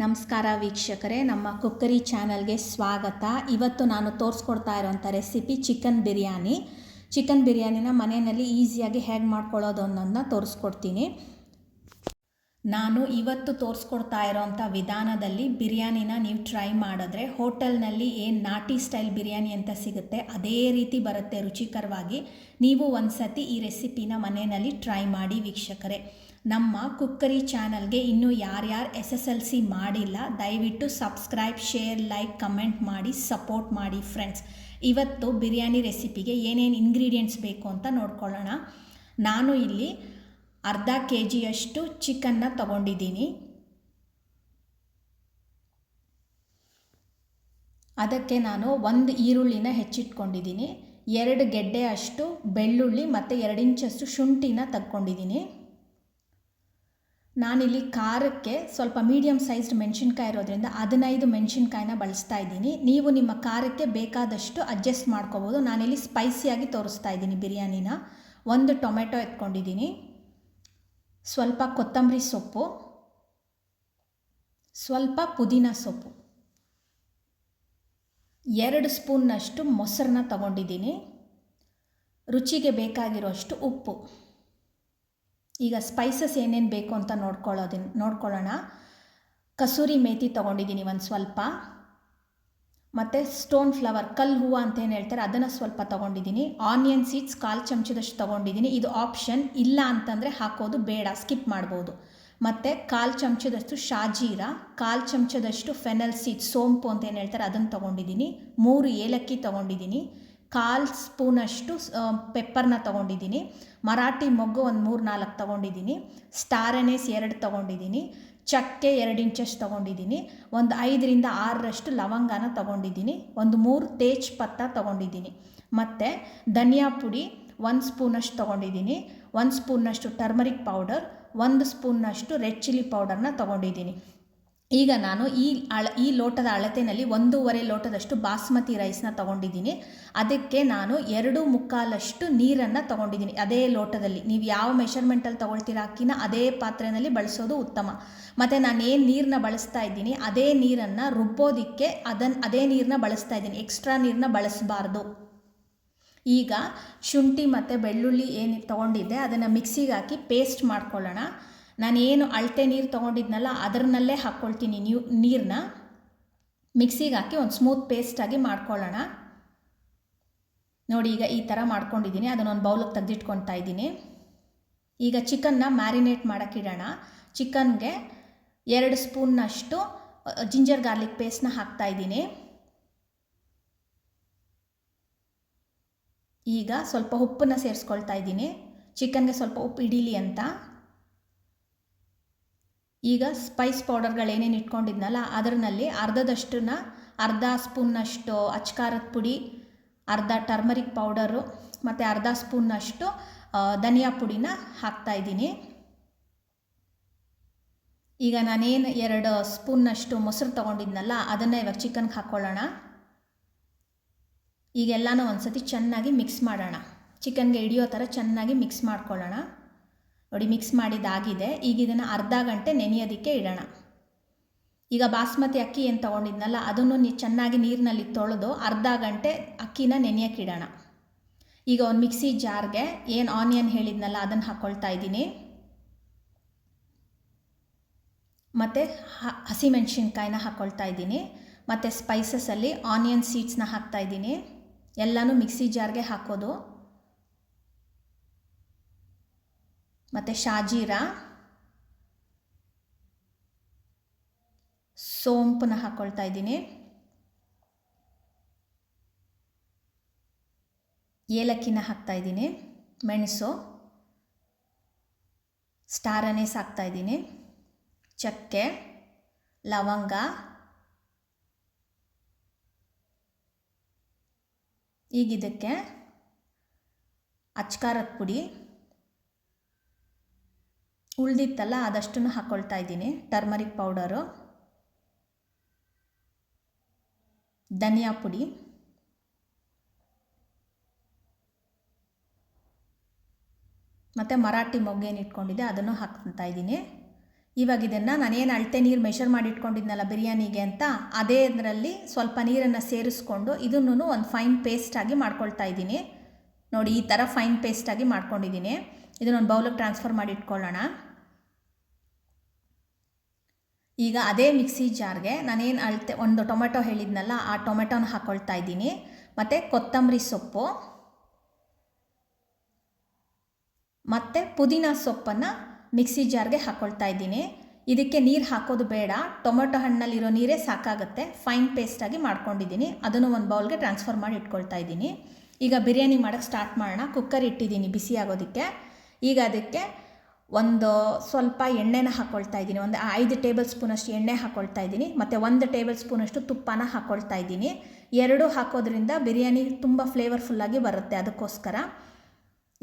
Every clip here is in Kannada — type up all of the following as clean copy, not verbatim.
ನಮಸ್ಕಾರ ವೀಕ್ಷಕರೇ, ನಮ್ಮ ಕುಕ್ಕರಿ ಚಾನಲ್ಗೆ ಸ್ವಾಗತ. ಇವತ್ತು ನಾನು ತೋರಿಸ್ಕೊಡ್ತಾ ಇರೋಂಥ ರೆಸಿಪಿ ಚಿಕನ್ ಬಿರಿಯಾನಿ. ಚಿಕನ್ ಬಿರಿಯಾನಿನ ಮನೆಯಲ್ಲಿ ಈಸಿಯಾಗಿ ಹೇಗೆ ಮಾಡ್ಕೊಳ್ಳೋದು ಅನ್ನೋದನ್ನ ತೋರಿಸ್ಕೊಡ್ತೀನಿ. ನಾನು ಇವತ್ತು ತೋರಿಸ್ಕೊಡ್ತಾ ಇರೋಂಥ ವಿಧಾನದಲ್ಲಿ ಬಿರಿಯಾನಿನ ನೀವು ಟ್ರೈ ಮಾಡಿದ್ರೆ ಹೋಟೆಲ್ನಲ್ಲಿ ಏನು ನಾಟಿ ಸ್ಟೈಲ್ ಬಿರಿಯಾನಿ ಅಂತ ಸಿಗುತ್ತೆ ಅದೇ ರೀತಿ ಬರುತ್ತೆ ರುಚಿಕರವಾಗಿ. ನೀವು ಒಂದು ಸತಿ ಈ ರೆಸಿಪಿನ ಮನೆಯಲ್ಲಿ ಟ್ರೈ ಮಾಡಿ ವೀಕ್ಷಕರೇ. ನಮ್ಮ ಕುಕ್ಕರಿ ಚಾನಲ್ಗೆ ಇನ್ನೂ ಯಾರ್ಯಾರು SSLC ಮಾಡಿಲ್ಲ ದಯವಿಟ್ಟು ಸಬ್ಸ್ಕ್ರೈಬ್, ಶೇರ್, ಲೈಕ್, ಕಮೆಂಟ್ ಮಾಡಿ ಸಪೋರ್ಟ್ ಮಾಡಿ ಫ್ರೆಂಡ್ಸ್. ಇವತ್ತು ಬಿರಿಯಾನಿ ರೆಸಿಪಿಗೆ ಏನೇನು ಇಂಗ್ರೀಡಿಯೆಂಟ್ಸ್ ಬೇಕು ಅಂತ ನೋಡ್ಕೊಳ್ಳೋಣ. ನಾನು ಇಲ್ಲಿ ಅರ್ಧ kg ಚಿಕನ್ನ ತಗೊಂಡಿದ್ದೀನಿ. ಅದಕ್ಕೆ ನಾನು 1 ಈರುಳ್ಳಿನ ಹೆಚ್ಚಿಟ್ಕೊಂಡಿದ್ದೀನಿ, 2 ಗೆಡ್ಡೆ ಅಷ್ಟು ಬೆಳ್ಳುಳ್ಳಿ ಮತ್ತು 2 ಇಂಚಷ್ಟು ಶುಂಠಿನ ತಗೊಂಡಿದ್ದೀನಿ. ನಾನಿಲ್ಲಿ ಖಾರಕ್ಕೆ ಸ್ವಲ್ಪ ಮೀಡಿಯಮ್ ಸೈಜ್ಡ್ ಮೆಣಸಿನ್ಕಾಯಿ ಇರೋದ್ರಿಂದ 15 ಮೆಣಸಿನ್ಕಾಯಿನ ಬಳಸ್ತಾ ಇದ್ದೀನಿ. ನೀವು ನಿಮ್ಮ ಖಾರಕ್ಕೆ ಬೇಕಾದಷ್ಟು ಅಡ್ಜಸ್ಟ್ ಮಾಡ್ಕೋಬೋದು. ನಾನಿಲ್ಲಿ ಸ್ಪೈಸಿಯಾಗಿ ತೋರಿಸ್ತಾ ಇದ್ದೀನಿ ಬಿರಿಯಾನಿನ. 1 ಟೊಮೆಟೊ ಎತ್ಕೊಂಡಿದ್ದೀನಿ, ಸ್ವಲ್ಪ ಕೊತ್ತಂಬರಿ ಸೊಪ್ಪು, ಸ್ವಲ್ಪ ಪುದೀನ ಸೊಪ್ಪು, 2 ಸ್ಪೂನ್ನಷ್ಟು ಮೊಸರನ್ನ ತಗೊಂಡಿದ್ದೀನಿ, ರುಚಿಗೆ ಬೇಕಾಗಿರೋಷ್ಟು ಉಪ್ಪು. ಈಗ ಸ್ಪೈಸಸ್ ಏನೇನು ಬೇಕು ಅಂತ ನೋಡ್ಕೊಳ್ಳೋಣ. ಕಸೂರಿ ಮೇಥಿ ತೊಗೊಂಡಿದ್ದೀನಿ ಒಂದು ಸ್ವಲ್ಪ, ಮತ್ತು ಸ್ಟೋನ್ ಫ್ಲವರ್ ಕಲ್ಲು ಹೂವು ಅಂತೇನು ಹೇಳ್ತಾರೆ ಅದನ್ನು ಸ್ವಲ್ಪ ತೊಗೊಂಡಿದ್ದೀನಿ. ಆನಿಯನ್ ಸೀಡ್ಸ್ 1/4 ಚಮಚದಷ್ಟು ತೊಗೊಂಡಿದ್ದೀನಿ. ಇದು ಆಪ್ಷನ್, ಇಲ್ಲ ಅಂತಂದರೆ ಹಾಕೋದು ಬೇಡ, ಸ್ಕಿಪ್ ಮಾಡ್ಬೋದು. ಮತ್ತು 1/4 ಚಮಚದಷ್ಟು ಶಾಜೀರ, 1/4 ಚಮಚದಷ್ಟು ಫೆನಲ್ ಸೀಡ್ಸ್ ಸೋಂಪು ಅಂತೇನು ಹೇಳ್ತಾರೆ ಅದನ್ನು ತೊಗೊಂಡಿದ್ದೀನಿ. 3 ಏಲಕ್ಕಿ ತೊಗೊಂಡಿದ್ದೀನಿ, 1/4 ಸ್ಪೂನಷ್ಟು ಪೆಪ್ಪರ್ನ ತೊಗೊಂಡಿದ್ದೀನಿ. ಮರಾಠಿ ಮೊಗ್ಗು ಒಂದು 3-4 ತೊಗೊಂಡಿದ್ದೀನಿ. ಸ್ಟಾರ್ ಅನೇಸ್ 2 ತೊಗೊಂಡಿದ್ದೀನಿ. ಚಕ್ಕೆ 2 ಇಂಚಷ್ಟು ತೊಗೊಂಡಿದ್ದೀನಿ. ಒಂದು 5-6 ಲವಂಗನ ತೊಗೊಂಡಿದ್ದೀನಿ. ಒಂದು 3 ತೇಜ್ ಪತ್ತ ತೊಗೊಂಡಿದ್ದೀನಿ. ಮತ್ತು ಧನಿಯಾ ಪುಡಿ 1 ಸ್ಪೂನಷ್ಟು ತೊಗೊಂಡಿದ್ದೀನಿ. 1 ಸ್ಪೂನಷ್ಟು ಟರ್ಮರಿಕ್ ಪೌಡರ್, 1 ಸ್ಪೂನಷ್ಟು ರೆಡ್ ಚಿಲ್ಲಿ ಪೌಡರ್ನ ತೊಗೊಂಡಿದ್ದೀನಿ. ಈಗ ನಾನು ಈ ಲೋಟದ ಅಳತೆಯಲ್ಲಿ 1.5 ಲೋಟದಷ್ಟು ಬಾಸ್ಮತಿ ರೈಸ್ನ ತೊಗೊಂಡಿದ್ದೀನಿ. ಅದಕ್ಕೆ ನಾನು 2.25 ನೀರನ್ನು ತೊಗೊಂಡಿದ್ದೀನಿ. ಅದೇ ಲೋಟದಲ್ಲಿ ನೀವು ಯಾವ ಮೆಷರ್ಮೆಂಟಲ್ಲಿ ತೊಗೊಳ್ತೀರ ಅಕ್ಕಿನ ಅದೇ ಪಾತ್ರೆಯಲ್ಲಿ ಬಳಸೋದು ಉತ್ತಮ. ಮತ್ತು ನಾನು ಏನು ನೀರನ್ನ ಬಳಸ್ತಾ ಇದ್ದೀನಿ ಅದೇ ನೀರನ್ನು ರುಬ್ಬೋದಕ್ಕೆ ಅದೇ ನೀರನ್ನ ಬಳಸ್ತಾ ಇದ್ದೀನಿ, ಎಕ್ಸ್ಟ್ರಾ ನೀರನ್ನ ಬಳಸಬಾರ್ದು. ಈಗ ಶುಂಠಿ ಮತ್ತು ಬೆಳ್ಳುಳ್ಳಿ ಏನು ತೊಗೊಂಡಿದ್ದೆ ಅದನ್ನು ಮಿಕ್ಸಿಗೆ ಹಾಕಿ ಪೇಸ್ಟ್ ಮಾಡ್ಕೊಳ್ಳೋಣ. ನಾನು ಏನು ಅಳತೆ ನೀರು ತೊಗೊಂಡಿದ್ನಲ್ಲ ಅದರಲ್ಲೇ ಹಾಕ್ಕೊಳ್ತೀನಿ ನೀರನ್ನ. ಮಿಕ್ಸಿಗೆ ಹಾಕಿ ಒಂದು ಸ್ಮೂತ್ ಪೇಸ್ಟಾಗಿ ಮಾಡ್ಕೊಳ್ಳೋಣ. ನೋಡಿ, ಈಗ ಈ ಥರ ಮಾಡ್ಕೊಂಡಿದ್ದೀನಿ. ಅದನ್ನೊಂದು ಬೌಲಿಗೆ ತೆಗೆದಿಟ್ಕೊತಾ ಇದ್ದೀನಿ. ಈಗ ಚಿಕನ್ನ ಮ್ಯಾರಿನೇಟ್ ಮಾಡೋಕ್ಕಿಡೋಣ. ಚಿಕನ್ಗೆ 2 ಸ್ಪೂನ್ನಷ್ಟು ಜಿಂಜರ್ ಗಾರ್ಲಿಕ್ ಪೇಸ್ಟ್ನ ಹಾಕ್ತಾಯಿದ್ದೀನಿ. ಈಗ ಸ್ವಲ್ಪ ಉಪ್ಪನ್ನು ಸೇರಿಸ್ಕೊಳ್ತಾ ಇದ್ದೀನಿ, ಚಿಕನ್ಗೆ ಸ್ವಲ್ಪ ಉಪ್ಪು ಹಿಡೀಲಿ ಅಂತ. ಈಗ ಸ್ಪೈಸ್ ಪೌಡರ್ಗಳೇನೇನು ಇಟ್ಕೊಂಡಿದ್ನಲ್ಲ ಅದರಲ್ಲಿ ಅರ್ಧ ಸ್ಪೂನ್ನಷ್ಟು ಅಚ್ಕಾರದ ಪುಡಿ, ಅರ್ಧ ಟರ್ಮರಿಕ್ ಪೌಡರು ಮತ್ತು ಅರ್ಧ ಸ್ಪೂನ್ನಷ್ಟು ಧನಿಯಾ ಪುಡಿನ ಹಾಕ್ತಾಯಿದ್ದೀನಿ. ಈಗ ನಾನೇನು 2 ಸ್ಪೂನ್ನಷ್ಟು ಮೊಸರು ತೊಗೊಂಡಿದ್ನಲ್ಲ ಅದನ್ನು ಇವಾಗ ಚಿಕನ್ಗೆ ಹಾಕ್ಕೊಳ್ಳೋಣ. ಈಗೆಲ್ಲನೂ ಒಂದು ಸತಿ ಚೆನ್ನಾಗಿ ಮಿಕ್ಸ್ ಮಾಡೋಣ. ಚಿಕನ್ಗೆ ಹಿಡಿಯೋ ಥರ ಚೆನ್ನಾಗಿ ಮಿಕ್ಸ್ ಮಾಡ್ಕೊಳ್ಳೋಣ. ನೋಡಿ, ಮಿಕ್ಸ್ ಮಾಡಿದ್ದಾಗಿದೆ. ಈಗ ಇದನ್ನು ಅರ್ಧ ಗಂಟೆ ನೆನೆಯೋದಕ್ಕೆ ಇಡೋಣ. ಈಗ ಬಾಸ್ಮತಿ ಅಕ್ಕಿ ಏನು ತೊಗೊಂಡಿದ್ನಲ್ಲ ಅದನ್ನು ಚೆನ್ನಾಗಿ ನೀರಿನಲ್ಲಿ ತೊಳೆದು ಅರ್ಧ ಗಂಟೆ ಅಕ್ಕಿನ ನೆನೆಯೋಕ್ಕೆ ಇಡೋಣ. ಈಗ ಒಂದು ಮಿಕ್ಸಿ ಜಾರ್ಗೆ ಏನು ಆನಿಯನ್ ಹೇಳಿದ್ನಲ್ಲ ಅದನ್ನು ಹಾಕ್ಕೊಳ್ತಾ ಇದ್ದೀನಿ. ಮತ್ತು ಹಸಿಮೆಣಸಿನ್ಕಾಯಿನ ಹಾಕ್ಕೊಳ್ತಾ ಇದ್ದೀನಿ. ಮತ್ತು ಸ್ಪೈಸಸಲ್ಲಿ ಆನಿಯನ್ ಸೀಡ್ಸ್ನ ಹಾಕ್ತಾಯಿದ್ದೀನಿ. ಎಲ್ಲನೂ ಮಿಕ್ಸಿ ಜಾರ್ಗೆ ಹಾಕೋದು. ಮತ್ತು ಶಾಜೀರ, ಸೋಂಪನ್ನ ಹಾಕ್ಕೊಳ್ತಾ ಇದ್ದೀನಿ, ಏಲಕ್ಕಿನ ಹಾಕ್ತಾಯಿದ್ದೀನಿ, ಮೆಣಸು, ಸ್ಟಾರ್ ಅನೇಸ್ ಹಾಕ್ತಾಯಿದ್ದೀನಿ, ಚಕ್ಕೆ, ಲವಂಗ, ಈಗ ಇದಕ್ಕೆ ಅಚ್ಕಾರದ ಪುಡಿ ಉಳಿದಿತ್ತಲ್ಲ ಅದಷ್ಟನ್ನು ಹಾಕ್ಕೊಳ್ತಾ ಇದ್ದೀನಿ, ಟರ್ಮರಿಕ್ ಪೌಡರು, ಧನಿಯಾ ಪುಡಿ, ಮತ್ತು ಮರಾಠಿ ಮೊಗ್ಗೇನು ಇಟ್ಕೊಂಡಿದ್ದೆ ಅದನ್ನು ಹಾಕ್ತಾ ಇದ್ದೀನಿ. ಇವಾಗ ಇದನ್ನು ನಾನೇನು ಅಳತೆ ನೀರು ಮೆಷರ್ ಮಾಡಿ ಇಟ್ಕೊಂಡಿದ್ನಲ್ಲ ಬಿರಿಯಾನಿಗೆ ಅಂತ, ಅದೇ ಇದರಲ್ಲಿ ಸ್ವಲ್ಪ ನೀರನ್ನು ಸೇರಿಸ್ಕೊಂಡು ಇದನ್ನು ಒಂದು ಫೈನ್ ಪೇಸ್ಟಾಗಿ ಮಾಡ್ಕೊಳ್ತಾ ಇದ್ದೀನಿ. ನೋಡಿ, ಈ ಥರ ಫೈನ್ ಪೇಸ್ಟಾಗಿ ಮಾಡ್ಕೊಂಡಿದ್ದೀನಿ. ಇದನ್ನೊಂದು ಬೌಲಿಗೆ ಟ್ರಾನ್ಸ್ಫರ್ ಮಾಡಿ ಇಟ್ಕೊಳ್ಳೋಣ. ಈಗ ಅದೇ ಮಿಕ್ಸಿ ಜಾರ್ಗೆ ನಾನೇನು ಅಳತೆ ಒಂದು ಟೊಮೆಟೊ ಹೇಳಿದ್ನಲ್ಲ, ಆ ಟೊಮೆಟೊನ ಹಾಕ್ಕೊಳ್ತಾ ಇದ್ದೀನಿ. ಮತ್ತು ಕೊತ್ತಂಬರಿ ಸೊಪ್ಪು ಮತ್ತು ಪುದೀನ ಸೊಪ್ಪನ್ನು ಮಿಕ್ಸಿ ಜಾರ್ಗೆ ಹಾಕ್ಕೊಳ್ತಾ ಇದ್ದೀನಿ. ಇದಕ್ಕೆ ನೀರು ಹಾಕೋದು ಬೇಡ, ಟೊಮೆಟೊ ಹಣ್ಣಲ್ಲಿರೋ ನೀರೇ ಸಾಕಾಗುತ್ತೆ. ಫೈನ್ ಪೇಸ್ಟಾಗಿ ಮಾಡ್ಕೊಂಡಿದ್ದೀನಿ. ಅದನ್ನು ಒಂದು ಬೌಲ್ಗೆ ಟ್ರಾನ್ಸ್ಫರ್ ಮಾಡಿ ಇಟ್ಕೊಳ್ತಾ ಇದ್ದೀನಿ. ಈಗ ಬಿರಿಯಾನಿ ಮಾಡೋಕ್ಕೆ ಸ್ಟಾರ್ಟ್ ಮಾಡೋಣ. ಕುಕ್ಕರ್ ಇಟ್ಟಿದ್ದೀನಿ ಬಿಸಿ ಆಗೋದಕ್ಕೆ. ಈಗ ಅದಕ್ಕೆ ಒಂದು ಸ್ವಲ್ಪ ಎಣ್ಣೆನ ಹಾಕ್ಕೊಳ್ತಾ ಇದ್ದೀನಿ. ಒಂದು 5 ಟೇಬಲ್ ಸ್ಪೂನಷ್ಟು ಎಣ್ಣೆ ಹಾಕ್ಕೊಳ್ತಾ ಇದ್ದೀನಿ. ಮತ್ತು 1 ಟೇಬಲ್ ಸ್ಪೂನಷ್ಟು ತುಪ್ಪನ ಹಾಕ್ಕೊಳ್ತಾ ಇದ್ದೀನಿ. 2 ಹಾಕೋದ್ರಿಂದ ಬಿರಿಯಾನಿ ತುಂಬ ಫ್ಲೇವರ್ಫುಲ್ಲಾಗಿ ಬರುತ್ತೆ, ಅದಕ್ಕೋಸ್ಕರ.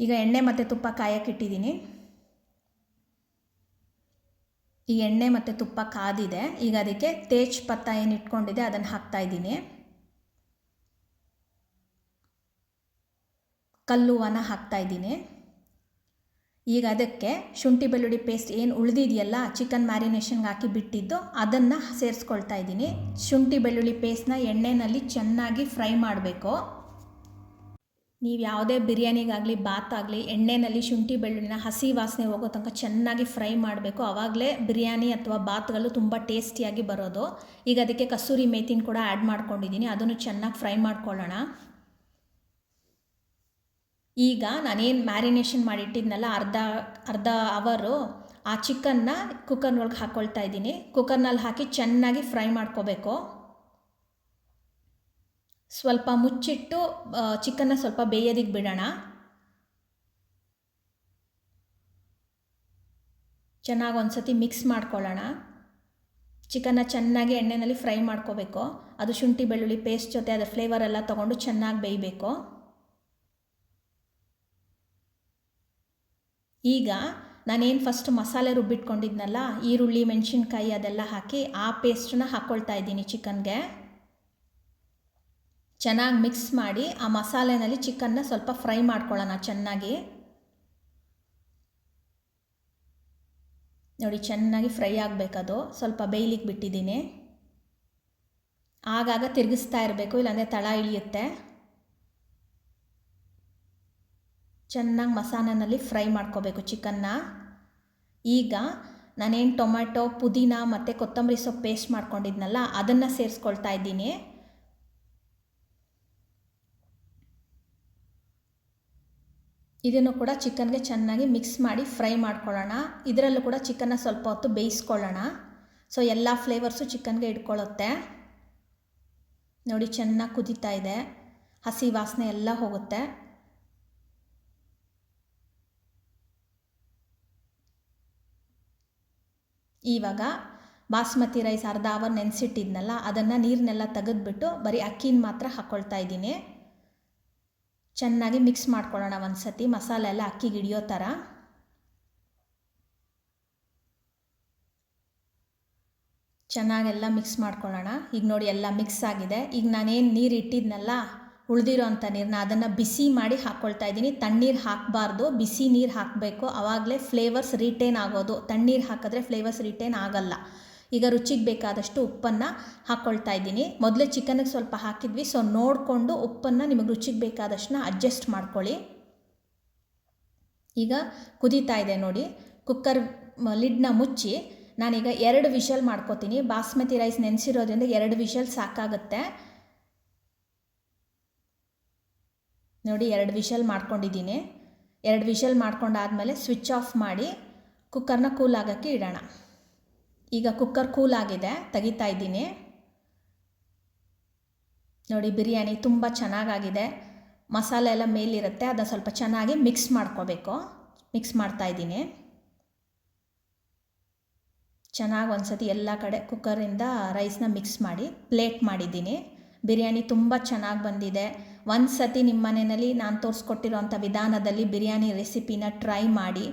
ಈಗ ಎಣ್ಣೆ ಮತ್ತು ತುಪ್ಪ ಕಾಯಕ್ಕೆ ಇಟ್ಟಿದ್ದೀನಿ. ಈ ಎಣ್ಣೆ ಮತ್ತು ತುಪ್ಪ ಕಾದಿದೆ. ಈಗ ಅದಕ್ಕೆ ತೇಜ್ ಪತ್ತ ಏನು ಇಟ್ಕೊಂಡಿದೆ ಅದನ್ನು ಹಾಕ್ತಾಯಿದ್ದೀನಿ. ಕಲ್ಲುವನ್ನ ಹಾಕ್ತಾಯಿದ್ದೀನಿ. ಈಗ ಅದಕ್ಕೆ ಶುಂಠಿ ಬೆಳ್ಳುಳ್ಳಿ ಪೇಸ್ಟ್ ಏನು ಉಳಿದಿದೆಯಲ್ಲ, ಚಿಕನ್ ಮ್ಯಾರಿನೇಷನ್ಗೆ ಹಾಕಿ ಬಿಟ್ಟಿದ್ದು, ಅದನ್ನು ಸೇರಿಸ್ಕೊಳ್ತಾ ಇದ್ದೀನಿ. ಶುಂಠಿ ಬೆಳ್ಳುಳ್ಳಿ ಪೇಸ್ಟ್ನ ಎಣ್ಣೆಯಲ್ಲಿ ಚೆನ್ನಾಗಿ ಫ್ರೈ ಮಾಡಬೇಕು. ನೀವು ಯಾವುದೇ ಬಿರಿಯಾನಿಗಾಗಲಿ ಬಾತ್ ಆಗಲಿ ಎಣ್ಣೆಯಲ್ಲಿ ಶುಂಠಿ ಬೆಳ್ಳುಳ್ಳಿನ ಹಸಿ ವಾಸನೆ ಹೋಗೋ ತನಕ ಚೆನ್ನಾಗಿ ಫ್ರೈ ಮಾಡಬೇಕು. ಆವಾಗಲೇ ಬಿರಿಯಾನಿ ಅಥವಾ ಬಾತ್ಗಳು ತುಂಬ ಟೇಸ್ಟಿಯಾಗಿ ಬರೋದು. ಈಗ ಅದಕ್ಕೆ ಕಸೂರಿ ಮೇಥಿನ ಕೂಡ ಆ್ಯಡ್ ಮಾಡ್ಕೊಂಡಿದ್ದೀನಿ. ಅದನ್ನು ಚೆನ್ನಾಗಿ ಫ್ರೈ ಮಾಡ್ಕೊಳ್ಳೋಣ. ಈಗ ನಾನೇನು ಮ್ಯಾರಿನೇಷನ್ ಮಾಡಿಟ್ಟಿದ್ನಲ್ಲ ಅರ್ಧ ಅವರು, ಆ ಚಿಕನ್ನ ಕುಕ್ಕರ್ನೊಳಗೆ ಹಾಕ್ಕೊಳ್ತಾ ಇದ್ದೀನಿ. ಕುಕ್ಕರ್ನಲ್ಲಿ ಹಾಕಿ ಚೆನ್ನಾಗಿ ಫ್ರೈ ಮಾಡ್ಕೋಬೇಕು. ಸ್ವಲ್ಪ ಮುಚ್ಚಿಟ್ಟು ಚಿಕನ್ನ ಸ್ವಲ್ಪ ಬೇಯೋದಕ್ಕೆ ಬಿಡೋಣ. ಚೆನ್ನಾಗಿ ಒಂದು ಸತಿ ಮಿಕ್ಸ್ ಮಾಡ್ಕೊಳ್ಳೋಣ. ಚಿಕನ್ನ ಚೆನ್ನಾಗಿ ಎಣ್ಣೆಯಲ್ಲಿ ಫ್ರೈ ಮಾಡ್ಕೋಬೇಕು. ಅದು ಶುಂಠಿ ಬೆಳ್ಳುಳ್ಳಿ ಪೇಸ್ಟ್ ಜೊತೆ ಅದರ ಫ್ಲೇವರ್ ಎಲ್ಲ ತೊಗೊಂಡು ಚೆನ್ನಾಗಿ ಬೇಯಬೇಕು. ಈಗ ನಾನೇನು ಫಸ್ಟ್ ಮಸಾಲೆ ರುಬ್ಬಿಟ್ಕೊಂಡಿದ್ನಲ್ಲ, ಈರುಳ್ಳಿ ಮೆಣಸಿನ್ಕಾಯಿ ಅದೆಲ್ಲ ಹಾಕಿ ಆ ಪೇಸ್ಟನ್ನ ಹಾಕ್ಕೊಳ್ತಾ ಇದ್ದೀನಿ ಚಿಕನ್ಗೆ. ಚೆನ್ನಾಗಿ ಮಿಕ್ಸ್ ಮಾಡಿ ಆ ಮಸಾಲೆನಲ್ಲಿ ಚಿಕನ್ನ ಸ್ವಲ್ಪ ಫ್ರೈ ಮಾಡ್ಕೊಳ್ಳೋಣ ಚೆನ್ನಾಗಿ. ನೋಡಿ, ಚೆನ್ನಾಗಿ ಫ್ರೈ ಆಗಬೇಕದು. ಸ್ವಲ್ಪ ಬೇಯ್ಲಿಕ್ಕೆ ಬಿಟ್ಟಿದ್ದೀನಿ. ಆಗಾಗ ತಿರುಗಿಸ್ತಾ ಇರಬೇಕು, ಇಲ್ಲಾಂದರೆ ತಳ ಇಳಿಯುತ್ತೆ. ಚೆನ್ನಾಗಿ ಮಸಾಲೆನಲ್ಲಿ ಫ್ರೈ ಮಾಡ್ಕೋಬೇಕು ಚಿಕನ್ನ. ಈಗ ನಾನೇನು ಟೊಮೆಟೊ, ಪುದೀನ ಮತ್ತು ಕೊತ್ತಂಬರಿ ಸೊಪ್ಪು ಪೇಸ್ಟ್ ಮಾಡ್ಕೊಂಡಿದ್ನಲ್ಲ, ಅದನ್ನು ಸೇರಿಸ್ಕೊಳ್ತಾ ಇದ್ದೀನಿ. ಇದನ್ನು ಕೂಡ ಚಿಕನ್ಗೆ ಚೆನ್ನಾಗಿ ಮಿಕ್ಸ್ ಮಾಡಿ ಫ್ರೈ ಮಾಡ್ಕೊಳ್ಳೋಣ. ಇದರಲ್ಲೂ ಕೂಡ ಚಿಕನ್ನ ಸ್ವಲ್ಪ ಹೊತ್ತು ಬೇಯಿಸ್ಕೊಳ್ಳೋಣ. ಸೊ ಎಲ್ಲ ಫ್ಲೇವರ್ಸು ಚಿಕನ್ಗೆ ಇಟ್ಕೊಳ್ಳುತ್ತೆ. ನೋಡಿ, ಚೆನ್ನಾಗಿ ಕುದೀತಾ ಇದೆ. ಹಸಿ ವಾಸನೆ ಎಲ್ಲ ಹೋಗುತ್ತೆ. ಇವಾಗ ಬಾಸ್ಮತಿ ರೈಸ್ ಅರ್ಧ ಅವರ್ ನೆನೆಸಿಟ್ಟಿದ್ನಲ್ಲ, ಅದನ್ನು ನೀರನ್ನೆಲ್ಲ ತೆಗೆದುಬಿಟ್ಟು ಬರೀ ಅಕ್ಕಿನ ಮಾತ್ರ ಹಾಕ್ಕೊಳ್ತಾ ಇದ್ದೀನಿ. ಚೆನ್ನಾಗಿ ಮಿಕ್ಸ್ ಮಾಡ್ಕೊಳ್ಳೋಣ ಒಂದು ಸತಿ, ಮಸಾಲೆ ಎಲ್ಲ ಅಕ್ಕಿಗೆ ಹಿಡಿಯೋ ಥರ. ಚೆನ್ನಾಗೆಲ್ಲ ಮಿಕ್ಸ್ ಮಾಡ್ಕೊಳ್ಳೋಣ. ಈಗ ನೋಡಿ, ಎಲ್ಲ ಮಿಕ್ಸ್ ಆಗಿದೆ. ಈಗ ನಾನೇನು ನೀರು ಇಟ್ಟಿದ್ನಲ್ಲ, ಉಳಿದಿರೋ ಅಂಥ ನೀರನ್ನ ಅದನ್ನು ಬಿಸಿ ಮಾಡಿ ಹಾಕ್ಕೊಳ್ತಾ ಇದ್ದೀನಿ. ತಣ್ಣೀರು ಹಾಕಬಾರ್ದು, ಬಿಸಿ ನೀರು ಹಾಕಬೇಕು. ಆವಾಗಲೇ ಫ್ಲೇವರ್ಸ್ ರಿಟೇನ್ ಆಗೋದು. ತಣ್ಣೀರು ಹಾಕಿದ್ರೆ ಫ್ಲೇವರ್ಸ್ ರಿಟೇನ್ ಆಗಲ್ಲ. ಈಗ ರುಚಿಗೆ ಬೇಕಾದಷ್ಟು ಉಪ್ಪನ್ನು ಹಾಕ್ಕೊಳ್ತಾ ಇದ್ದೀನಿ. ಮೊದಲೇ ಚಿಕನ್ಗೆ ಸ್ವಲ್ಪ ಹಾಕಿದ್ವಿ, ಸೊ ನೋಡಿಕೊಂಡು ಉಪ್ಪನ್ನು ನಿಮಗೆ ರುಚಿಗೆ ಬೇಕಾದಷ್ಟನ್ನ ಅಡ್ಜಸ್ಟ್ ಮಾಡ್ಕೊಳ್ಳಿ. ಈಗ ಕುದೀತಾ ಇದೆ ನೋಡಿ. ಕುಕ್ಕರ್ ಲಿಡ್ನ ಮುಚ್ಚಿ ನಾನೀಗ 2 ವಿಷಲ್ ಮಾಡ್ಕೋತೀನಿ. ಬಾಸ್ಮತಿ ರೈಸ್ ನೆನೆಸಿರೋದ್ರಿಂದ 2 ವಿಷಲ್ ಸಾಕಾಗುತ್ತೆ. ನೋಡಿ, 2 ವಿಷಲ್ ಮಾಡ್ಕೊಂಡಿದ್ದೀನಿ. 2 ವಿಷಲ್ ಮಾಡ್ಕೊಂಡಾದಮೇಲೆ ಸ್ವಿಚ್ ಆಫ್ ಮಾಡಿ ಕುಕ್ಕರ್ನ ಕೂಲ್ ಆಗೋಕ್ಕೆ ಇಡೋಣ. ಈಗ ಕುಕ್ಕರ್ ಕೂಲ್ ಆಗಿದೆ, ತೆಗಿತಾ ಇದ್ದೀನಿ. ನೋಡಿ, ಬಿರಿಯಾನಿ ತುಂಬ ಚೆನ್ನಾಗಾಗಿದೆ. ಮಸಾಲೆ ಎಲ್ಲ ಮೇಲಿರುತ್ತೆ, ಅದನ್ನು ಸ್ವಲ್ಪ ಚೆನ್ನಾಗಿ ಮಿಕ್ಸ್ ಮಾಡ್ಕೋಬೇಕು. ಮಿಕ್ಸ್ ಮಾಡ್ತಾ ಇದ್ದೀನಿ. ಚೆನ್ನಾಗಿ ಒಂದು ಸತಿ ಎಲ್ಲ ಕಡೆ ಕುಕ್ಕರಿಂದ ರೈಸ್ನ ಮಿಕ್ಸ್ ಮಾಡಿ ಪ್ಲೇಟ್ ಮಾಡಿದ್ದೀನಿ. ಬಿರಿಯಾನಿ ತುಂಬ ಚೆನ್ನಾಗಿ ಬಂದಿದೆ. ಒಂದು ಸತಿ ನಿಮ್ಮ ಮನೆಯಲ್ಲಿ ನಾನು ತೋರಿಸ್ಕೊಟ್ಟಿರೋಂಥ ವಿಧಾನದಲ್ಲಿ ಬಿರಿಯಾನಿ ರೆಸಿಪಿನ ಟ್ರೈ ಮಾಡಿ,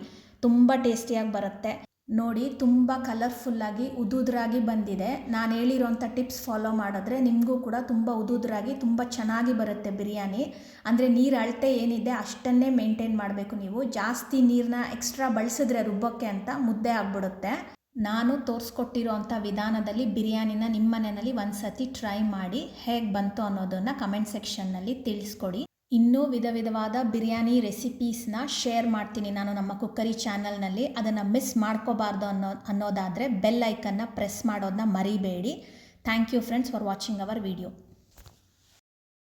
ತುಂಬ ಟೇಸ್ಟಿಯಾಗಿ ಬರುತ್ತೆ. ನೋಡಿ, ತುಂಬ ಕಲರ್ಫುಲ್ಲಾಗಿ ಉದುದ್ರಾಗಿ ಬಂದಿದೆ. ನಾನು ಹೇಳಿರೋಂಥ ಟಿಪ್ಸ್ ಫಾಲೋ ಮಾಡಿದ್ರೆ ನಿಮಗೂ ಕೂಡ ತುಂಬ ಉದುದ್ರಾಗಿ ತುಂಬ ಚೆನ್ನಾಗಿ ಬರುತ್ತೆ ಬಿರಿಯಾನಿ. ಅಂದರೆ ನೀರು ಅಳತೆ ಏನಿದೆ ಅಷ್ಟನ್ನೇ ಮೇಂಟೈನ್ ಮಾಡಬೇಕು ನೀವು. ಜಾಸ್ತಿ ನೀರನ್ನ ಎಕ್ಸ್ಟ್ರಾ ಬಳಸಿದ್ರೆ ರುಬ್ಬೋಕ್ಕೆ ಅಂತ ಮುದ್ದೆ ಆಗಿಬಿಡುತ್ತೆ. ನಾನು ತೋರಿಸ್ಕೊಟ್ಟಿರೋ ಅಂಥ ವಿಧಾನದಲ್ಲಿ ಬಿರಿಯಾನಿನ ನಿಮ್ಮ ಮನೆಯಲ್ಲಿ ಒಂದು ಸತಿ ಟ್ರೈ ಮಾಡಿ ಹೇಗೆ ಬಂತು ಅನ್ನೋದನ್ನು ಕಮೆಂಟ್ ಸೆಕ್ಷನ್ನಲ್ಲಿ ತಿಳಿಸ್ಕೊಡಿ. ಇನ್ನೂ ವಿಧವಾದ ಬಿರಿಯಾನಿ ರೆಸಿಪೀಸ್ನ ಶೇರ್ ಮಾಡ್ತೀನಿ ನಾನು ನಮ್ಮ ಕುಕ್ಕರಿ ಚಾನಲ್ನಲ್ಲಿ. ಅದನ್ನು ಮಿಸ್ ಮಾಡ್ಕೋಬಾರ್ದು ಅನ್ನೋದಾದರೆ ಬೆಲ್ ಐಕನ್ನ ಪ್ರೆಸ್ ಮಾಡೋದನ್ನ ಮರಿಬೇಡಿ. Thank you friends for watching our video.